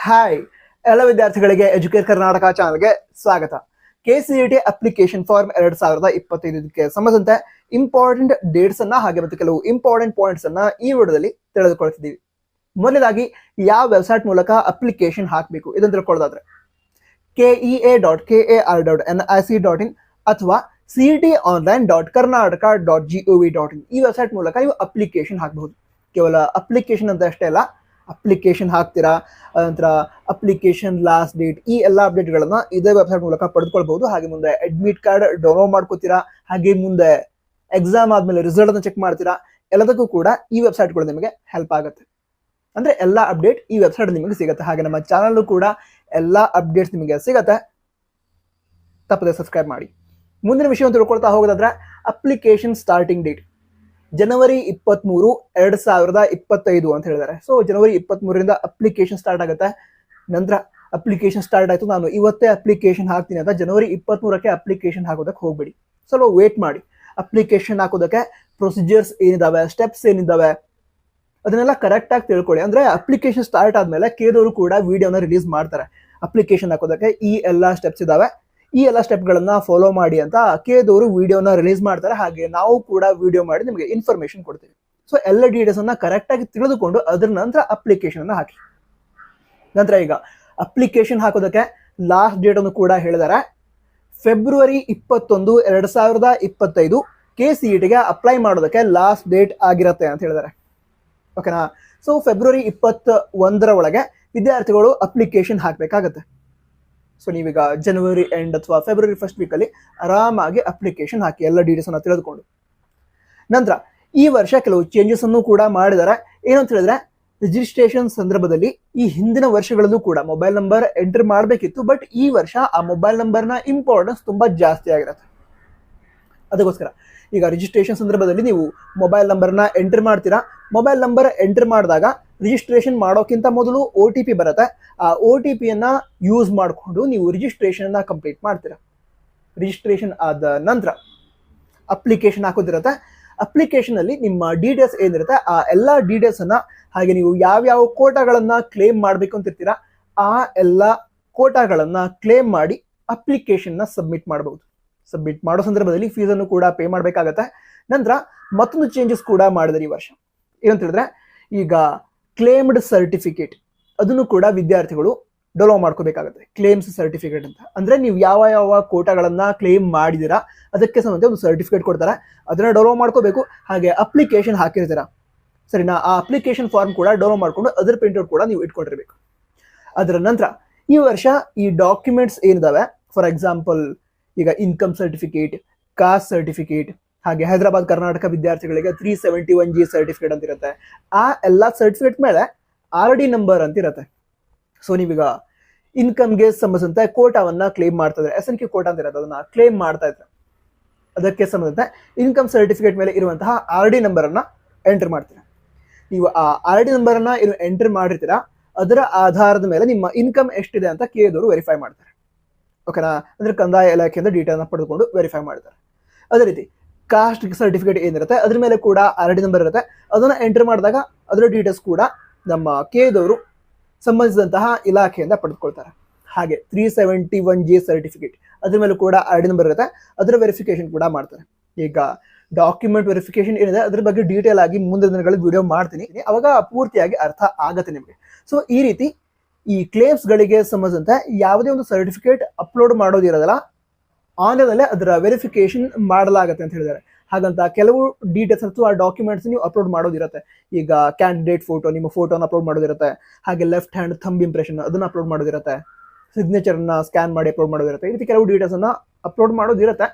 Hi ಎಲ್ಲ ವಿದ್ಯಾರ್ಥಿಗಳಿಗೆ educate Karnataka ಚಾನಲ್ಗೆ ಸ್ವಾಗತ. KCET ಅಪ್ಲಿಕೇಶನ್ ಫಾರ್ಮ್ 2025ಕ್ಕೆ ಸಂಬಂಧಿಸಿದಂತೆ ಇಂಪಾರ್ಟೆಂಟ್ ಡೇಟ್ಸ್ ಅನ್ನ ಹಾಗೆ ಮತ್ತು ಕೆಲವು ಇಂಪಾರ್ಟೆಂಟ್ ಪಾಯಿಂಟ್ಸ್ ಅನ್ನ ಈ ವಿಡಿಯೋದಲ್ಲಿ ತಿಳಿದುಕೊಳ್ತಿದ್ದೀವಿ. ಮೊದಲನೇದಾಗಿ ಯಾವ ವೆಬ್ಸೈಟ್ ಮೂಲಕ ಅಪ್ಲಿಕೇಶನ್ ಹಾಕಬೇಕು ಇದನ್ನು ತಿಳ್ಕೊಳ್ಳೋದಾದ್ರೆ kea.kar.nic.in ಅಥವಾ cetonline.karnataka.gov.in ಈ ವೆಬ್ಸೈಟ್ ಮೂಲಕ ನೀವು ಅಪ್ಲಿಕೇಶನ್ ಹಾಕಬಹುದು. ಕೇವಲ ಅಪ್ಲಿಕೇಶನ್ ಅಂತ ಅಷ್ಟೇ ಅಲ್ಲ, ಅಪ್ಲಿಕೇಶನ್ ಹಾಕ್ತೀರಾ, ನಂತರ ಅಪ್ಲಿಕೇಶನ್ ಲಾಸ್ಟ್ ಡೇಟ್, ಈ ಎಲ್ಲ ಅಪ್ಡೇಟ್ಗಳನ್ನ ಇದೇ ವೆಬ್ಸೈಟ್ ಮೂಲಕ ಪಡೆದುಕೊಳ್ಬಹುದು. ಹಾಗೆ ಮುಂದೆ ಅಡ್ಮಿಟ್ ಕಾರ್ಡ್ ಡೌನ್ಲೋಡ್ ಮಾಡ್ಕೋತೀರಾ, ಹಾಗೆ ಮುಂದೆ ಎಕ್ಸಾಮ್ ಆದ್ಮೇಲೆ ರಿಸಲ್ಟ್ ಅನ್ನು ಚೆಕ್ ಮಾಡ್ತೀರಾ. ಎಲ್ಲದಕ್ಕೂ ಕೂಡ ಈ ವೆಬ್ಸೈಟ್ಗಳು ನಿಮಗೆ ಹೆಲ್ಪ್ ಆಗುತ್ತೆ. ಅಂದ್ರೆ ಎಲ್ಲ ಅಪ್ಡೇಟ್ ಈ ವೆಬ್ಸೈಟ್ ನಿಮಗೆ ಸಿಗುತ್ತೆ. ಹಾಗೆ ನಮ್ಮ ಚಾನಲ್ ಕೂಡ ಎಲ್ಲ ಅಪ್ಡೇಟ್ಸ್ ನಿಮಗೆ ಸಿಗುತ್ತೆ. ತಪ್ಪದೆ ಸಬ್ಸ್ಕ್ರೈಬ್ ಮಾಡಿ. ಮುಂದಿನ ವಿಷಯವನ್ನು ತಿಳ್ಕೊಳ್ತಾ ಹೋಗೋದಾದ್ರೆ ಅಪ್ಲಿಕೇಶನ್ ಸ್ಟಾರ್ಟಿಂಗ್ ಡೇಟ್ ಜನವರಿ 23, 2025 ಅಂತ ಹೇಳಿದ್ದಾರೆ. ಸೊ ಜನವರಿ 23ರಿಂದ ಅಪ್ಲಿಕೇಶನ್ ಸ್ಟಾರ್ಟ್ ಆಗುತ್ತೆ. ನಂತರ ಅಪ್ಲಿಕೇಶನ್ ಸ್ಟಾರ್ಟ್ ಆಯ್ತು, ನಾನು ಇವತ್ತೇ ಅಪ್ಲಿಕೇಶನ್ ಹಾಕ್ತೀನಿ ಅಂತ ಜನವರಿ 23ಕ್ಕೆ ಅಪ್ಲಿಕೇಶನ್ ಹಾಕೋದಕ್ಕೆ ಹೋಗ್ಬೇಡಿ. ಸ್ವಲ್ಪ ವೇಟ್ ಮಾಡಿ. ಅಪ್ಲಿಕೇಶನ್ ಹಾಕೋದಕ್ಕೆ ಪ್ರೊಸೀಜರ್ಸ್ ಏನಿದಾವೆ, ಸ್ಟೆಪ್ಸ್ ಏನಿದಾವೆ ಅದನ್ನೆಲ್ಲ ಕರೆಕ್ಟ್ ಆಗಿ ತಿಳ್ಕೊಳ್ಳಿ. ಅಂದ್ರೆ ಅಪ್ಲಿಕೇಶನ್ ಸ್ಟಾರ್ಟ್ ಆದ್ಮೇಲೆ ಕೇದವರು ಕೂಡ ವಿಡಿಯೋನ ರಿಲೀಸ್ ಮಾಡ್ತಾರೆ. ಅಪ್ಲಿಕೇಶನ್ ಹಾಕೋದಕ್ಕೆ ಈ ಎಲ್ಲ ಸ್ಟೆಪ್ಸ್ ಇದಾವೆ, ಈ ಎಲ್ಲ ಸ್ಟೆಪ್ಗಳನ್ನ ಫಾಲೋ ಮಾಡಿ ಅಂತ ಕೇದವರು ವಿಡಿಯೋನ ರಿಲೀಸ್ ಮಾಡ್ತಾರೆ. ಹಾಗೆ ನಾವು ಕೂಡ ವಿಡಿಯೋ ಮಾಡಿ ನಿಮಗೆ ಇನ್ಫಾರ್ಮೇಶನ್ ಕೊಡ್ತೀವಿ. ಸೊ ಎಲ್ಲ ಡೀಟೇಲ್ಸ್ ಅನ್ನ ಕರೆಕ್ಟ್ ಆಗಿ ತಿಳಿದುಕೊಂಡು ಅದರ ನಂತರ ಅಪ್ಲಿಕೇಶನ್ ಅನ್ನ ಹಾಕಿ. ನಂತರ ಈಗ ಅಪ್ಲಿಕೇಶನ್ ಹಾಕೋದಕ್ಕೆ ಲಾಸ್ಟ್ ಡೇಟ್ ಅನ್ನು ಕೂಡ ಹೇಳಿದ್ದಾರೆ. ಫೆಬ್ರವರಿ 21, 2025 KCETಗೆ ಅಪ್ಲೈ ಮಾಡೋದಕ್ಕೆ ಲಾಸ್ಟ್ ಡೇಟ್ ಆಗಿರುತ್ತೆ ಅಂತ ಹೇಳಿದ್ದಾರೆ. ಓಕೆನಾ? ಸೊ ಫೆಬ್ರವರಿ 21ರ ಒಳಗೆ ವಿದ್ಯಾರ್ಥಿಗಳು ಅಪ್ಲಿಕೇಶನ್ ಹಾಕಬೇಕಾಗತ್ತೆ. ಸೊ ನೀವೀಗ ಜನವರಿ ಎಂಡ್ ಅಥವಾ ಫೆಬ್ರವರಿ ಫಸ್ಟ್ ವೀಕಲ್ಲಿ ಆರಾಮಾಗಿ ಅಪ್ಲಿಕೇಶನ್ ಹಾಕಿ ಎಲ್ಲ ಡೀಟೇಲ್ಸ್ ಅನ್ನ ತಿಳಿದುಕೊಂಡು. ನಂತರ ಈ ವರ್ಷ ಕೆಲವು ಚೇಂಜಸ್ ಅನ್ನು ಕೂಡ ಮಾಡಿದ್ದಾರೆ. ಏನಂತ ಹೇಳಿದ್ರೆ, ರಿಜಿಸ್ಟ್ರೇಷನ್ ಸಂದರ್ಭದಲ್ಲಿ ಈ ಹಿಂದಿನ ವರ್ಷಗಳಲ್ಲೂ ಕೂಡ ಮೊಬೈಲ್ ನಂಬರ್ ಎಂಟರ್ ಮಾಡಬೇಕಿತ್ತು. ಬಟ್ ಈ ವರ್ಷ ಆ ಮೊಬೈಲ್ ನಂಬರ್ನ ಇಂಪಾರ್ಟೆನ್ಸ್ ತುಂಬಾ ಜಾಸ್ತಿ ಆಗಿರುತ್ತೆ. ಅದಕ್ಕೋಸ್ಕರ ಈಗ ರಿಜಿಸ್ಟ್ರೇಷನ್ ಸಂದರ್ಭದಲ್ಲಿ ನೀವು ಮೊಬೈಲ್ ನಂಬರ್ನ ಎಂಟರ್ ಮಾಡ್ತೀರಾ. ಮೊಬೈಲ್ ನಂಬರ್ ಎಂಟರ್ ಮಾಡಿದಾಗ ರಿಜಿಸ್ಟ್ರೇಷನ್ ಮಾಡೋಕ್ಕಿಂತ ಮೊದಲು OTP ಬರುತ್ತೆ. ಆ OTPಯನ್ನ ಯೂಸ್ ಮಾಡಿಕೊಂಡು ನೀವು ರಿಜಿಸ್ಟ್ರೇಷನ್ ಕಂಪ್ಲೀಟ್ ಮಾಡ್ತೀರಾ. ರಿಜಿಸ್ಟ್ರೇಷನ್ ಆದ ನಂತರ ಅಪ್ಲಿಕೇಶನ್ ಹಾಕೋದಿರುತ್ತೆ. ಅಪ್ಲಿಕೇಶನ್ ಅಲ್ಲಿ ನಿಮ್ಮ ಡೀಟೇಲ್ಸ್ ಏನಿರುತ್ತೆ ಆ ಎಲ್ಲ ಡೀಟೇಲ್ಸ್ ಅನ್ನ, ಹಾಗೆ ನೀವು ಯಾವ್ಯಾವ ಕೋಟಾಗಳನ್ನ ಕ್ಲೇಮ್ ಮಾಡ್ಬೇಕು ಅಂತಿರ್ತೀರಾ ಆ ಎಲ್ಲ ಕೋಟಾಗಳನ್ನ ಕ್ಲೇಮ್ ಮಾಡಿ ಅಪ್ಲಿಕೇಶನ್ ನ ಸಬ್ಮಿಟ್ ಮಾಡಬಹುದು. ಸಬ್ಮಿಟ್ ಮಾಡೋ ಸಂದರ್ಭದಲ್ಲಿ ಫೀಸ್ ಅನ್ನು ಕೂಡ ಪೇ ಮಾಡಬೇಕಾಗತ್ತೆ. ನಂತರ ಮತ್ತೊಂದು ಚೇಂಜಸ್ ಕೂಡ ಮಾಡಿದ್ದಾರೆ ಈ ವರ್ಷ. ಏನಂತ ಹೇಳಿದ್ರೆ, ಈಗ ಕ್ಲೇಮ್ಡ್ ಸರ್ಟಿಫಿಕೇಟ್ ಅದನ್ನು ಕೂಡ ವಿದ್ಯಾರ್ಥಿಗಳು ಡೌನ್ಲೋಡ್ ಮಾಡ್ಕೋಬೇಕಾಗುತ್ತೆ. ಕ್ಲೇಮ್ಸ್ ಸರ್ಟಿಫಿಕೇಟ್ ಅಂತ ಅಂದ್ರೆ ನೀವು ಯಾವ ಯಾವ ಕೋಟಾಗಳನ್ನ ಕ್ಲೇಮ್ ಮಾಡಿದಿರಾ ಅದಕ್ಕೆ ಸಂಬಂಧ ಒಂದು ಸರ್ಟಿಫಿಕೇಟ್ ಕೊಡ್ತಾರೆ. ಅದನ್ನ ಡೌನ್ಲೋಡ್ ಮಾಡ್ಕೋಬೇಕು. ಹಾಗೆ ಅಪ್ಲಿಕೇಶನ್ ಹಾಕಿರ್ತೀರಾ, ಸರಿನಾ? ಆ ಅಪ್ಲಿಕೇಶನ್ ಫಾರ್ಮ್ ಕೂಡ ಡೌನ್ಲೋಡ್ ಮಾಡ್ಕೊಂಡು ಅದರ ಪ್ರಿಂಟ್ಔಟ್ ಕೂಡ ನೀವು ಇಟ್ಕೊಂಡಿರ್ಬೇಕು. ಅದರ ನಂತರ ಈ ವರ್ಷ ಈ ಡಾಕ್ಯುಮೆಂಟ್ಸ್ ಏನಿದಾವೆ, ಫಾರ್ ಎಕ್ಸಾಂಪಲ್ ಈಗ ಇನ್ಕಮ್ ಸರ್ಟಿಫಿಕೇಟ್, ಕಾಸ್ಟ್ ಸರ್ಟಿಫಿಕೇಟ್, ಹಾಗೆ ಹೈದರಾಬಾದ್ ಕರ್ನಾಟಕ ವಿದ್ಯಾರ್ಥಿಗಳಿಗೆ 371G ಸರ್ಟಿಫಿಕೇಟ್ ಅಂತ ಇರುತ್ತೆ. ಆ ಎಲ್ಲ ಸರ್ಟಿಫಿಕೇಟ್ ಮೇಲೆ RD ನಂಬರ್ ಅಂತ ಇರುತ್ತೆ. ಸೊ ನೀವೀಗ ಇನ್ಕಮ್ಗೆ ಸಂಬಂಧಿಸಿದಂತೆ ಕೋಟಾವನ್ನ ಕ್ಲೇಮ್ ಮಾಡ್ತಾ ಇದ್ರೆ, SNQ ಕೋಟಾ ಅಂತ ಇರುತ್ತೆ, ಅದನ್ನ ಕ್ಲೇಮ್ ಮಾಡ್ತಾ ಇದ್ರೆ ಅದಕ್ಕೆ ಸಂಬಂಧಿಸಿದಂತೆ ಇನ್ಕಮ್ ಸರ್ಟಿಫಿಕೇಟ್ ಮೇಲೆ ಇರುವಂತಹ RD ನಂಬರ್ ಅನ್ನ ಎಂಟರ್ ಮಾಡ್ತೀರಾ. ನೀವು ಆ RD ನಂಬರ್ ಅನ್ನ ಏನು ಎಂಟರ್ ಮಾಡಿರ್ತೀರಾ ಅದರ ಆಧಾರದ ಮೇಲೆ ನಿಮ್ಮ ಇನ್ಕಮ್ ಎಷ್ಟಿದೆ ಅಂತ ಕೇಳಿದವರು ವೆರಿಫೈ ಮಾಡ್ತಾರೆ. ಓಕೆನಾ? ಅಂದ್ರೆ ಕಂದಾಯ ಇಲಾಖೆಯಿಂದ ಡೀಟೇಲ್ನ ಪಡೆದುಕೊಂಡು ವೆರಿಫೈ ಮಾಡ್ತಾರೆ. ಅದೇ ರೀತಿ ಕಾಸ್ಟ್ ಸರ್ಟಿಫಿಕೇಟ್ ಏನಿರುತ್ತೆ ಅದ್ರ ಮೇಲೆ ಕೂಡ RD ನಂಬರ್ ಇರುತ್ತೆ. ಅದನ್ನ ಎಂಟರ್ ಮಾಡಿದಾಗ ಅದರ ಡೀಟೇಲ್ಸ್ ಕೂಡ ನಮ್ಮ ಕೇದವರು ಸಂಬಂಧಿಸಿದಂತಹ ಇಲಾಖೆಯಿಂದ ಪಡೆದುಕೊಳ್ತಾರೆ. ಹಾಗೆ 371G ಸರ್ಟಿಫಿಕೇಟ್ ಅದ್ರ ಮೇಲೆ ಕೂಡ RD ನಂಬರ್ ಇರುತ್ತೆ. ಅದರ ವೆರಿಫಿಕೇಶನ್ ಕೂಡ ಮಾಡ್ತಾರೆ. ಈಗ ಡಾಕ್ಯುಮೆಂಟ್ ವೆರಿಫಿಕೇಶನ್ ಏನಿದೆ ಅದ್ರ ಬಗ್ಗೆ ಡೀಟೇಲ್ ಆಗಿ ಮುಂದಿನ ದಿನಗಳಲ್ಲಿ ವಿಡಿಯೋ ಮಾಡ್ತೀನಿ, ಅವಾಗ ಪೂರ್ತಿಯಾಗಿ ಅರ್ಥ ಆಗತ್ತೆ ನಿಮಗೆ. ಸೊ ಈ ರೀತಿ ಈ ಕ್ಲೇಮ್ಸ್ ಗಳಿಗೆ ಸಂಬಂಧಿಸಿದಂತೆ ಯಾವುದೇ ಒಂದು ಸರ್ಟಿಫಿಕೇಟ್ ಅಪ್ಲೋಡ್ ಮಾಡೋದಿರೋದಲ್ಲ, ಆನ್ಲೈನಲ್ಲೇ ಅದರ ವೆರಿಫಿಕೇಶನ್ ಮಾಡಲಾಗುತ್ತೆ ಅಂತ ಹೇಳಿದ್ದಾರೆ. ಹಾಗಂತ ಕೆಲವು ಡೀಟೇಲ್ಸ್ ಅಥವಾ ಡಾಕ್ಯುಮೆಂಟ್ಸ್ ನೀವು ಅಪ್ಲೋಡ್ ಮಾಡೋದಿರುತ್ತೆ. ಈಗ ಕ್ಯಾಂಡಿಡೇಟ್ ಫೋಟೋ, ನಿಮ್ಮ ಫೋಟೋನ ಅಪ್ಲೋಡ್ ಮಾಡೋದಿರುತ್ತೆ. ಹಾಗೆ ಲೆಫ್ಟ್ ಹ್ಯಾಂಡ್ ಥಂಬ್ ಇಂಪ್ರೆಷನ್ ಅದನ್ನ ಅಪ್ಲೋಡ್ ಮಾಡೋದಿರುತ್ತೆ. ಸಿಗ್ನೇಚರ್ನ ಸ್ಕ್ಯಾನ್ ಮಾಡಿ ಅಪ್ಲೋಡ್ ಮಾಡೋದಿರುತ್ತೆ. ಈ ರೀತಿ ಕೆಲವು ಡೀಟೇಲ್ಸ್ ಅನ್ನ ಅಪ್ಲೋಡ್ ಮಾಡೋದಿರುತ್ತೆ.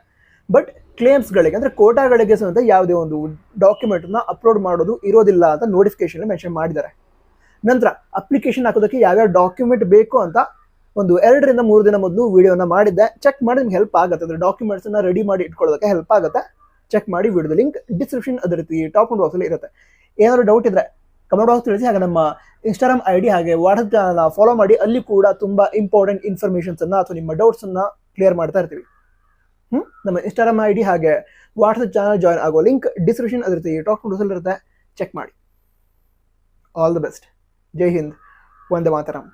ಬಟ್ ಕ್ಲೇಮ್ಸ್ಗಳಿಗೆ ಅಂದ್ರೆ ಕೋಟಾಗಳಿಗೆ ಸಂಬಂಧ ಯಾವುದೇ ಒಂದು ಡಾಕ್ಯುಮೆಂಟ್ ನ ಅಪ್ಲೋಡ್ ಮಾಡೋದು ಇರೋದಿಲ್ಲ ಅಂತ ನೋಟಿಫಿಕೇಶನ್ ಮೆನ್ಷನ್ ಮಾಡಿದ್ದಾರೆ. ನಂತರ ಅಪ್ಲಿಕೇಶನ್ ಹಾಕೋದಕ್ಕೆ ಯಾವ್ಯಾವ ಡಾಕ್ಯುಮೆಂಟ್ ಬೇಕು ಅಂತ ಒಂದು 2 ರಿಂದ 3 ದಿನ ಮೊದಲು ವಿಡಿಯೋನ ಮಾಡಿದ್ದೆ. ಚೆಕ್ ಮಾಡಿ ನಿಮ್ಗೆ ಹೆಲ್ಪ್ ಆಗುತ್ತೆ. ಅಂದ್ರೆ ಡಾಕ್ಯುಮೆಂಟ್ಸ್ ಅನ್ನ ರೆಡಿ ಮಾಡಿ ಇಟ್ಕೊಳ್ಳೋದಕ್ಕೆ ಹೆಲ್ಪ್ ಆಗುತ್ತೆ. ಚೆಕ್ ಮಾಡಿ. ವಿಡಿಯೋದ ಲಿಂಕ್ ಡಿಸ್ಕ್ರಿಪ್ಷನ್ ಅದೇ ರೀತಿ ಟಾಪ್ ಬಾಕ್ಸ್ ಅಲ್ಲಿ ಇರುತ್ತೆ. ಏನಾದ್ರು ಡೌಟ್ ಇದ್ರೆ ಕಮೆಂಟ್ ಬಾಕ್ಸ್ ತಿಳಿಸಿ. ಹಾಗೆ ನಮ್ಮ ಇನ್ಸ್ಟಾಗ್ರಾಮ್ ID ಹಾಗೆ ವಾಟ್ಸ್ಆಪ್ ಚಾನಲ್ನ ಫಾಲೋ ಮಾಡಿ. ಅಲ್ಲಿ ಕೂಡ ತುಂಬಾ ಇಂಪಾರ್ಟೆಂಟ್ ಇನ್ಫಾರ್ಮೇಶನ್ಸ್ ಅನ್ನ ಅಥವಾ ನಿಮ್ಮ ಡೌಟ್ಸ್ ಅನ್ನ ಕ್ಲಿಯರ್ ಮಾಡ್ತಾ ಇರ್ತೀವಿ. ನಮ್ಮ ಇನ್ಸ್ಟಾಗ್ರಾಮ್ ID ಹಾಗೆ ವಾಟ್ಸ್ಆಪ್ ಚಾನಲ್ ಜಾಯ್ನ್ ಆಗೋ ಲಿಂಕ್ ಡಿಸ್ಕ್ರಿಪ್ಷನ್ ಅದೇ ರೀತಿ ಟಾಪ್ ಬಾಕ್ಸ್ ಅಲ್ಲಿ ಇರುತ್ತೆ. ಚೆಕ್ ಮಾಡಿ. All the best. ಜೈ ಹಿಂದ್. ವಂದೇ ಮಾತರಂ.